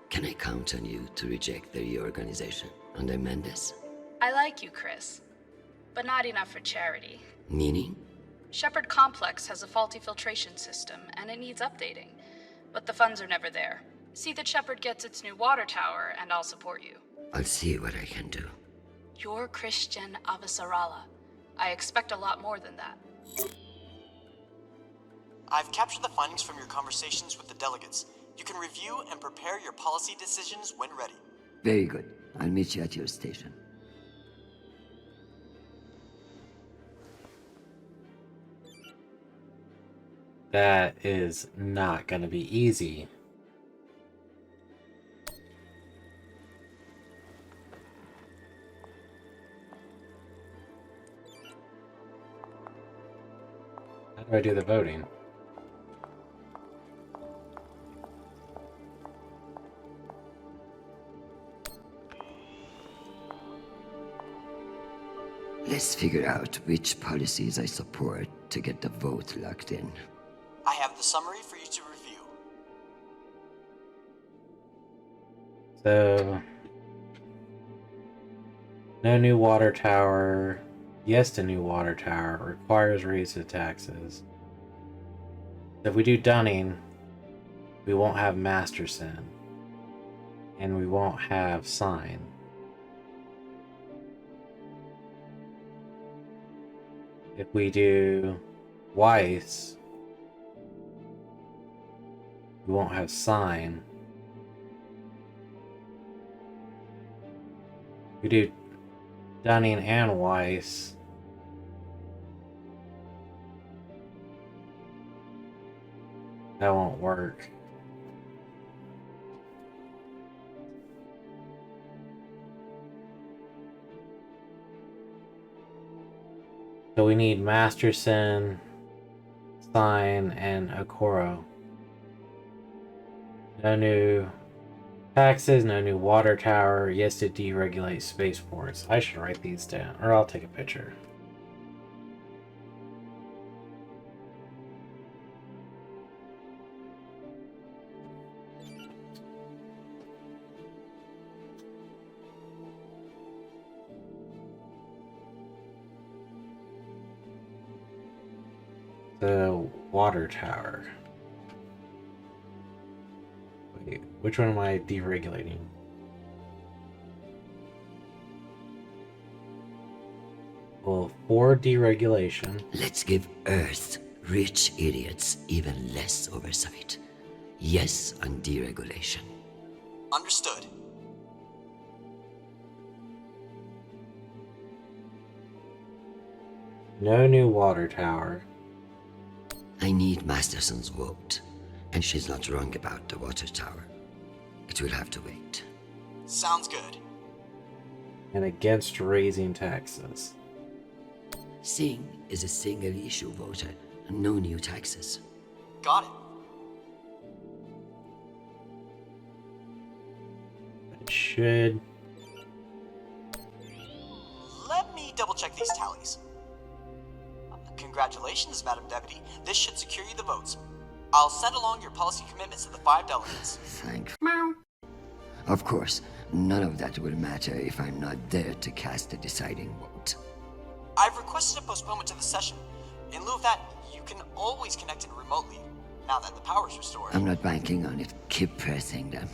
S4: Can I count on you to reject the reorganization under Mendez?
S11: I like you, Chris. But not enough for charity.
S4: Meaning?
S11: Shepherd Complex has a faulty filtration system, and it needs updating. But the funds are never there. See that Shepherd gets its new water tower, and I'll support you.
S4: I'll see what I can do.
S11: You're Christian Avasarala. I expect a lot more than that.
S5: I've captured the findings from your conversations with the delegates. You can review and prepare your policy decisions when ready.
S4: Very good. I'll meet you at your station.
S1: That is not gonna be easy. How do I do the voting?
S4: Let's figure out which policies I support to get the vote locked in.
S5: I have the summary for you to review.
S1: So, no new water tower. Yes to new water tower. Requires raise the taxes. If we do Dunning, we won't have Masterson. And we won't have Sign. If we do Weiss, we won't have Sign. If we do Dunning and Weiss, that won't work. So we need Masterson, Sign, and Okoro. No new taxes, no new water tower. Yes to deregulate spaceports. I should write these down, or I'll take a picture. The water tower. Wait, which one am I deregulating? Well, for deregulation.
S4: Let's give Earth rich idiots even less oversight. Yes on deregulation.
S5: Understood.
S1: No new water tower.
S4: I need Masterson's vote, and she's not wrong about the water tower. It will have to wait.
S5: Sounds good.
S1: And against raising taxes.
S4: Singh is a single-issue voter, and no new taxes.
S5: Got it.
S1: It should.
S5: Let me double-check these tallies. Congratulations, Madam Deputy. This should secure you the votes. I'll send along your policy commitments to the 5 delegates.
S4: Thank you. Of course, none of that will matter if I'm not there to cast the deciding vote.
S5: I've requested a postponement to the session. In lieu of that, you can always connect in remotely, now that the power's restored.
S4: I'm not banking on it. Keep pressing them.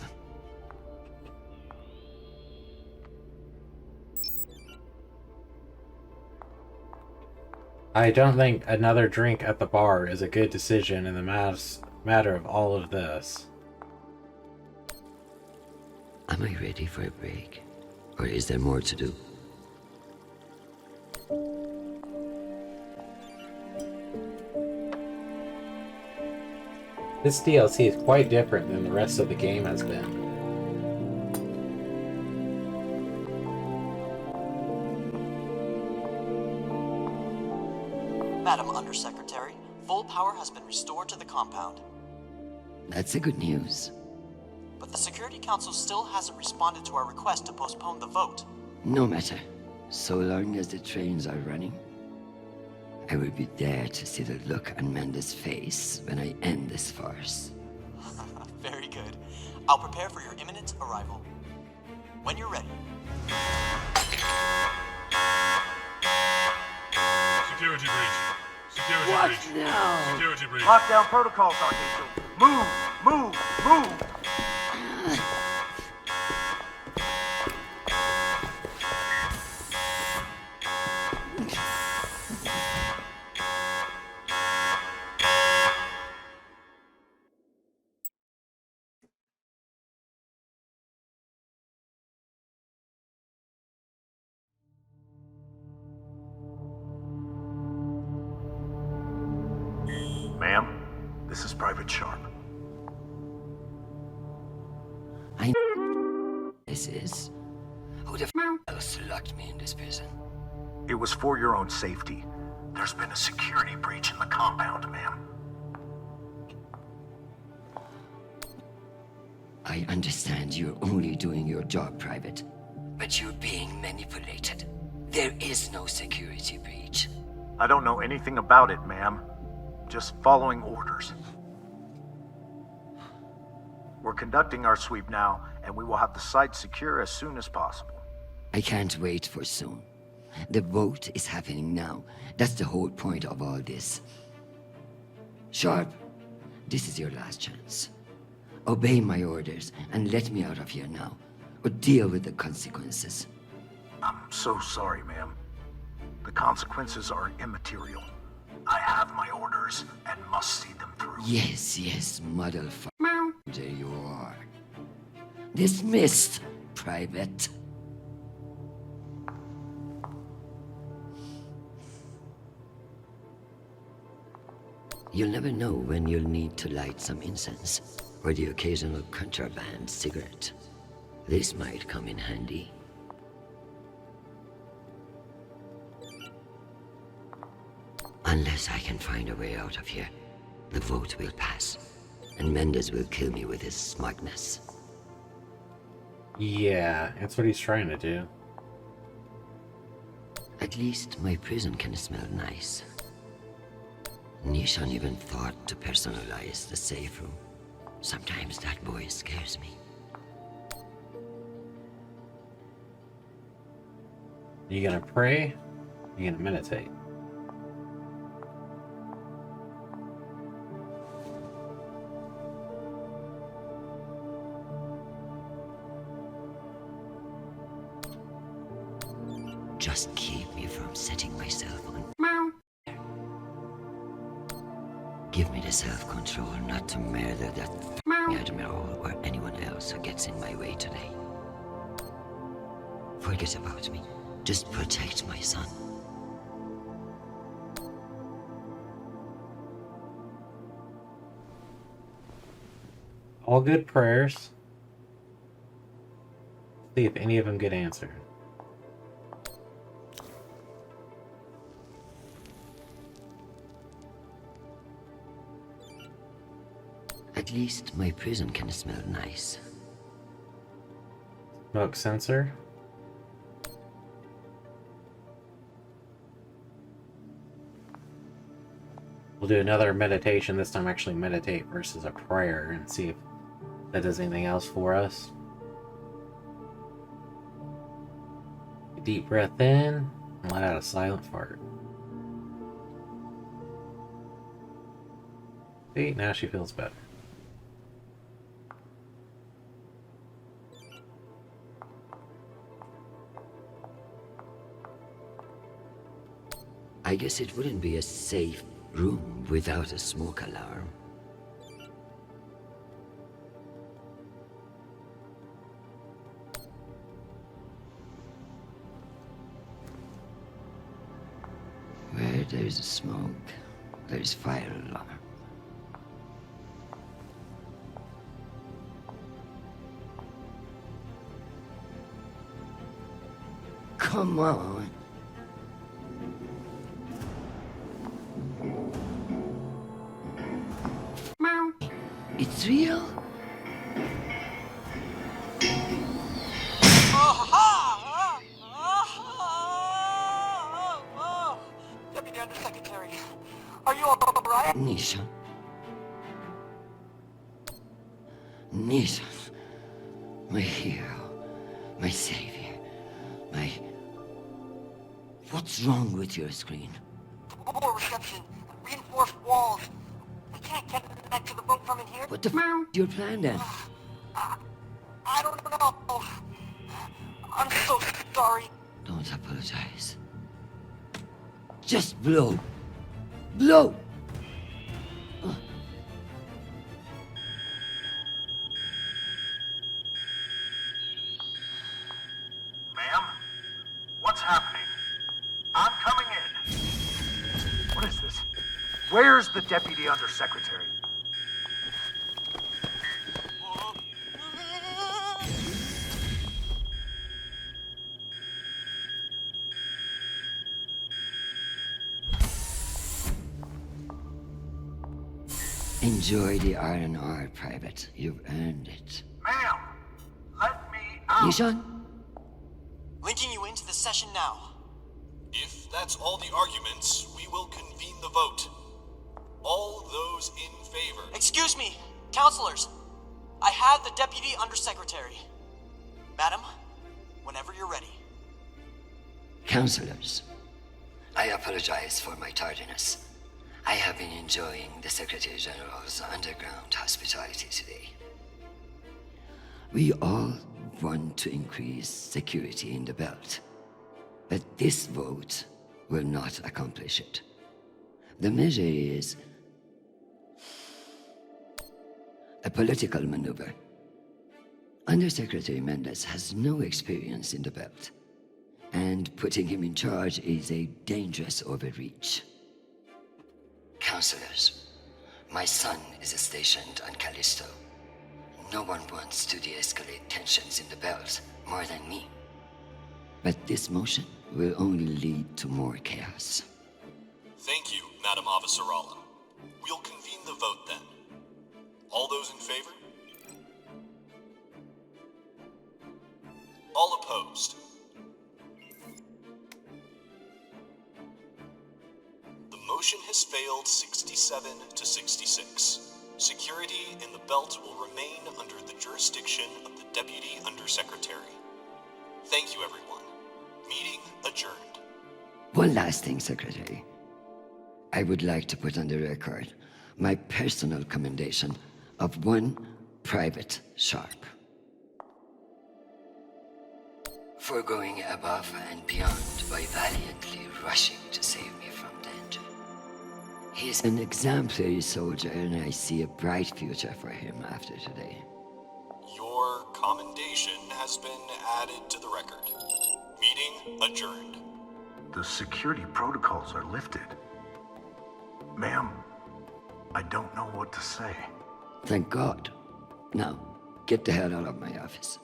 S1: I don't think another drink at the bar is a good decision in the matter of all of this.
S4: Am I ready for a break? Or is there more to do?
S1: This DLC is quite different than the rest of the game has been.
S5: Madam Undersecretary, full power has been restored to the compound.
S4: That's the good news.
S5: But the Security Council still hasn't responded to our request to postpone the vote.
S4: No matter. So long as the trains are running, I will be there to see the look on Amanda's face when I end this farce.
S5: Very good. I'll prepare for your imminent arrival. When you're ready.
S7: Security breach. Security
S13: What
S7: breach.
S13: now?
S7: Security breach.
S13: Lockdown protocols, Archangel. Move! Move! Move! Ma'am, this is Private Sharp.
S4: This is... Who the else locked me in this prison?
S13: It was for your own safety. There's been a security breach in the compound, ma'am.
S4: I understand you're only doing your job, Private. But you're being manipulated. There is no security breach.
S13: I don't know anything about it, ma'am. Just following orders. We're conducting our sweep now, and we will have the site secure as soon as possible.
S4: I can't wait for soon. The vote is happening now. That's the whole point of all this. Sharp, this is your last chance. Obey my orders and let me out of here now, or deal with the consequences.
S13: I'm so sorry, ma'am. The consequences are immaterial. I have my orders and must see them through.
S4: Yes, model there you are. Dismissed, Private. You'll never know when you'll need to light some incense, or the occasional contraband cigarette. This might come in handy. Unless I can find a way out of here, the vote will pass, and Mendes will kill me with his smugness.
S1: Yeah, that's what he's trying to do.
S4: At least my prison can smell nice. Nishan even thought to personalize the safe room. Sometimes that boy scares me.
S1: You gonna pray? You gonna meditate?
S4: Just keep me from setting myself on. Give me the self-control not to murder that Admiral or anyone else who gets in my way today. Forget about me. Just protect my son.
S1: All good prayers. See if any of them get answered.
S4: At least my prison can smell nice.
S1: Smoke sensor. We'll do another meditation, this time actually meditate versus a prayer, and see if that does anything else for us. Deep breath in, and let out a silent fart. See, now she feels better.
S4: I guess it wouldn't be a safe room without a smoke alarm. Where there's smoke, there's fire alarm. Come on. It's real?
S14: Deputy Undersecretary, are you all right?
S4: Nishan. Nishan. My hero. My savior. My... What's wrong with your screen?
S14: Poor reception. Reinforced walls. We can't get back to the boat from in here.
S4: What the f*** your plan then?
S14: I don't know. I'm so sorry.
S4: Don't apologize. Just blow. Blow!
S13: Ma'am? What's happening? I'm coming in. What is this? Where's the Deputy Undersecretary?
S4: Enjoy the R&R, Private. You've earned it.
S13: Ma'am, let me out.
S4: Nishan?
S5: Linking you into the session now.
S9: If that's all the arguments, we will convene the vote. All those in favor.
S5: Excuse me, counselors. I have the Deputy Undersecretary. Madam, whenever you're ready.
S4: Counselors, I apologize for my tardiness. I have been enjoying the Secretary General's underground hospitality today. We all want to increase security in the belt, but this vote will not accomplish it. The measure is a political maneuver. Undersecretary Mendez has no experience in the belt, and putting him in charge is a dangerous overreach. Counselors, my son is stationed on Callisto. No one wants to de-escalate tensions in the belt more than me. But this motion will only lead to more chaos.
S9: Thank you, Madam Avasarala. We'll convene the vote then. All those in favor? All opposed? The motion has failed 67 to 66. Security in the belt will remain under the jurisdiction of the Deputy Undersecretary. Thank you, everyone. Meeting adjourned.
S4: One last thing, Secretary. I would like to put on the record my personal commendation of one Private Sharp. For going above and beyond by valiantly rushing to save me from danger. He's an exemplary soldier, and I see a bright future for him after today.
S9: Your commendation has been added to the record. Meeting adjourned.
S13: The security protocols are lifted. Ma'am, I don't know what to say.
S4: Thank God. Now, get the hell out of my office.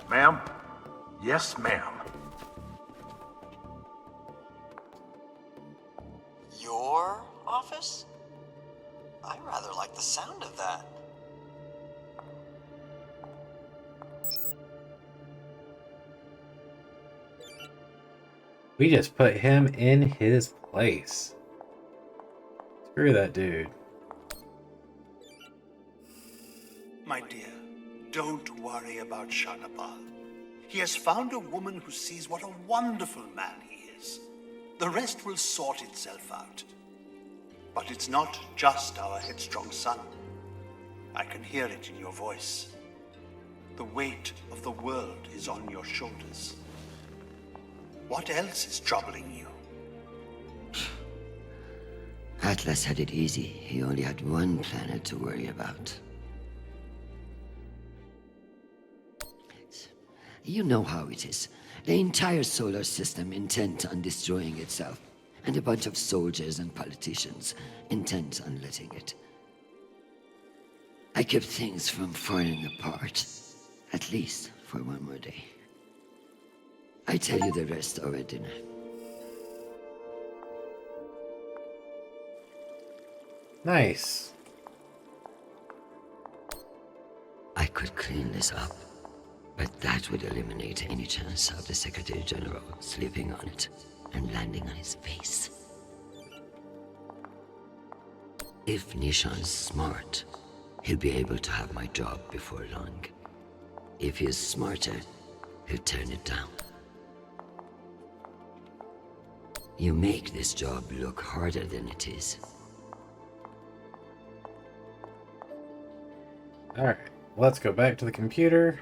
S13: Ma'am? Yes, ma'am.
S5: Your office? I rather like the sound of that.
S1: We just put him in his place. Screw that dude.
S3: My dear, don't worry about Shanapal. He has found a woman who sees what a wonderful man he is. The rest will sort itself out. But it's not just our headstrong son. I can hear it in your voice. The weight of the world is on your shoulders. What else is troubling you?
S4: Atlas had it easy. He only had one planet to worry about. You know how it is. The entire solar system intent on destroying itself, and a bunch of soldiers and politicians intent on letting it. I kept things from falling apart, at least for one more day. I tell you the rest over dinner.
S1: Nice.
S4: I could clean this up, but that would eliminate any chance of the Secretary General slipping on it and landing on his face. If Nishan's smart, he'll be able to have my job before long. If he's smarter, he'll turn it down. You make this job look harder than it is.
S1: Alright, let's go back to the computer.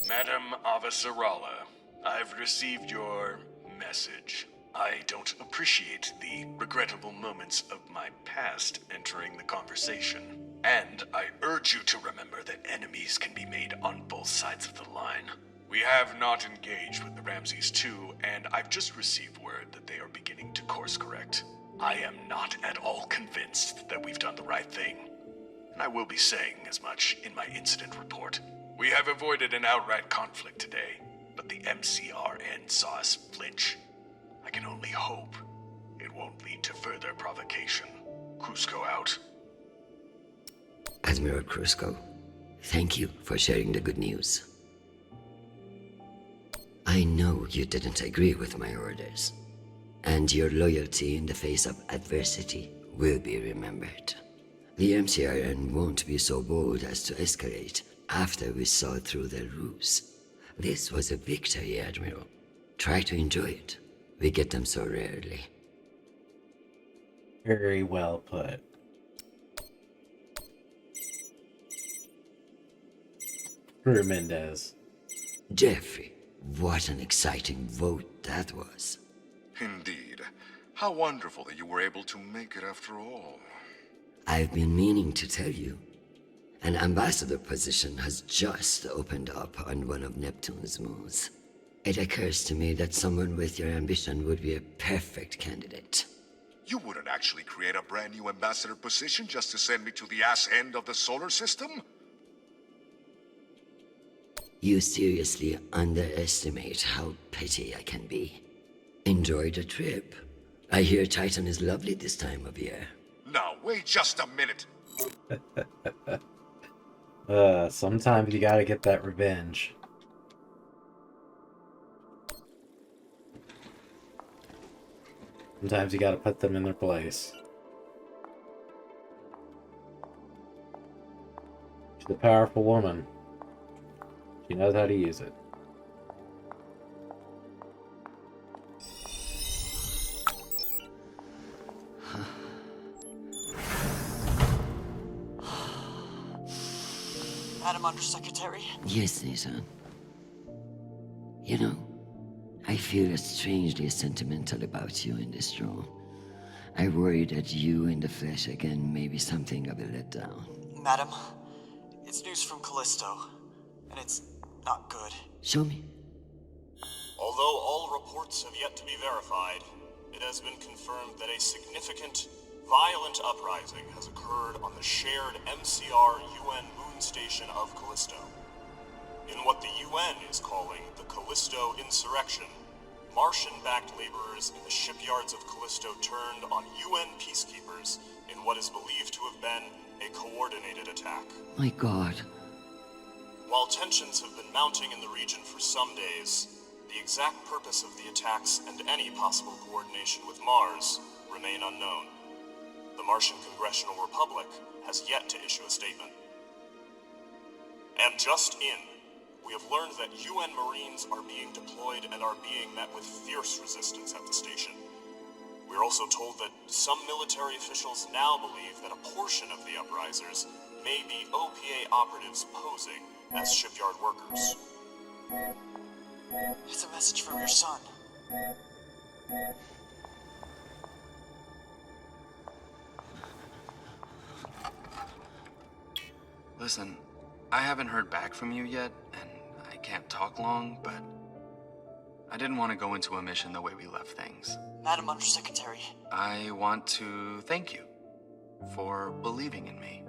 S7: Madam Avasarala, I've received your message. I don't appreciate the regrettable moments of my past entering the conversation. And I urge you to remember that enemies can be made on both sides of the line. We have not engaged with the Ramses II, and I've just received word that they are beginning to course correct. I am not at all convinced that we've done the right thing, and I will be saying as much in my incident report. We have avoided an outright conflict today, but the MCRN saw us flinch. I can only hope it won't lead to further provocation. Cusco out.
S4: Admiral Cusco, thank you for sharing the good news. I know you didn't agree with my orders, and your loyalty in the face of adversity will be remembered. The MCRN won't be so bold as to escalate after we saw through their ruse. This was a victory, Admiral. Try to enjoy it. We get them so rarely.
S1: Very well put. Drew Mendez.
S4: Jeffrey, what an exciting vote that was.
S6: Indeed. How wonderful that you were able to make it after all.
S4: I've been meaning to tell you. An ambassador position has just opened up on one of Neptune's moons. It occurs to me that someone with your ambition would be a perfect candidate.
S6: You wouldn't actually create a brand new ambassador position just to send me to the ass end of the solar system?
S4: You seriously underestimate how petty I can be. Enjoy the trip. I hear Titan is lovely this time of year.
S6: Now, wait just a minute.
S1: Sometimes you gotta get that revenge. Sometimes you gotta put them in their place. She's a powerful woman. She knows how to use it.
S5: Madam Undersecretary?
S4: Yes, Nathan. You know, I feel strangely sentimental about you in this room. I worry that you in the flesh again may be something of a letdown.
S5: Madam, it's news from Callisto, and it's not good.
S4: Show me.
S9: Although all reports have yet to be verified, it has been confirmed that a significant, violent uprising has occurred on the shared MCR UN moon station of Callisto. In what the UN is calling the Callisto Insurrection, Martian-backed laborers in the shipyards of Callisto turned on UN peacekeepers in what is believed to have been a coordinated attack.
S4: My God.
S9: While tensions have been mounting in the region for some days, the exact purpose of the attacks and any possible coordination with Mars remain unknown. The Martian Congressional Republic has yet to issue a statement. And just in, we have learned that UN Marines are being deployed and are being met with fierce resistance at the station. We're also told that some military officials now believe that a portion of the uprisers may be OPA operatives posing as shipyard workers.
S5: It's a message from your son.
S8: Listen, I haven't heard back from you yet, and I can't talk long, but I didn't want to go into a mission the way we left things.
S5: Madam Undersecretary.
S8: I want to thank you for believing in me.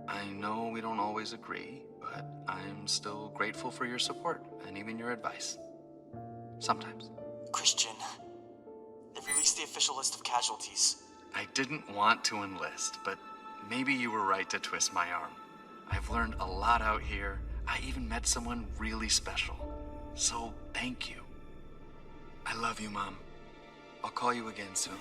S8: I know we don't always agree, but I'm still grateful for your support and even your advice. Sometimes.
S5: Christian, they've released the official list of casualties.
S8: I didn't want to enlist, but maybe you were right to twist my arm. I've learned a lot out here. I even met someone really special. So thank you. I love you, Mom. I'll call you again soon.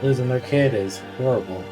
S1: Losing their kid is horrible.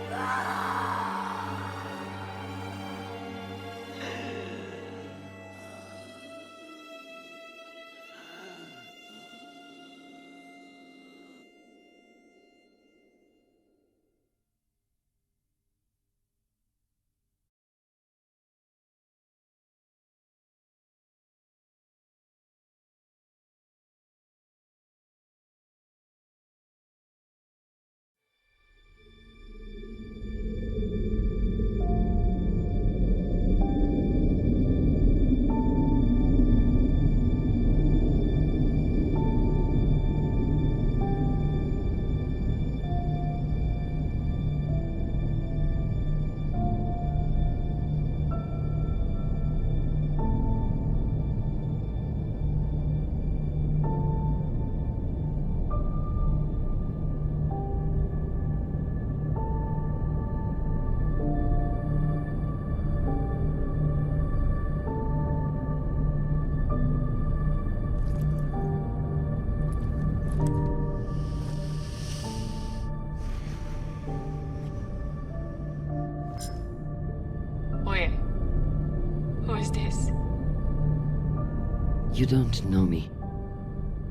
S4: You don't know me.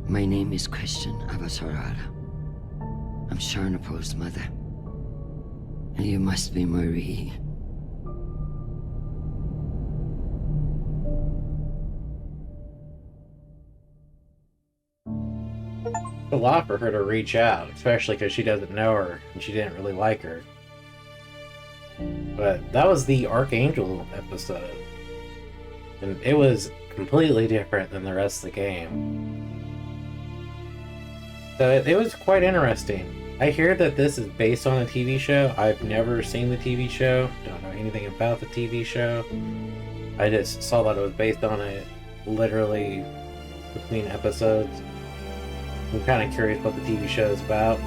S4: My name is Christian Abasarala. I'm Sharnapo's mother. And you must be Marie.
S1: A lot for her to reach out, especially because she doesn't know her and she didn't really like her. But that was the Archangel episode. And it was completely different than the rest of the game. So it was quite interesting. I hear that this is based on a TV show. I've never seen the TV show. Don't know anything about the TV show. I just saw that it was based on it literally between episodes. I'm kind of curious what the TV show is about.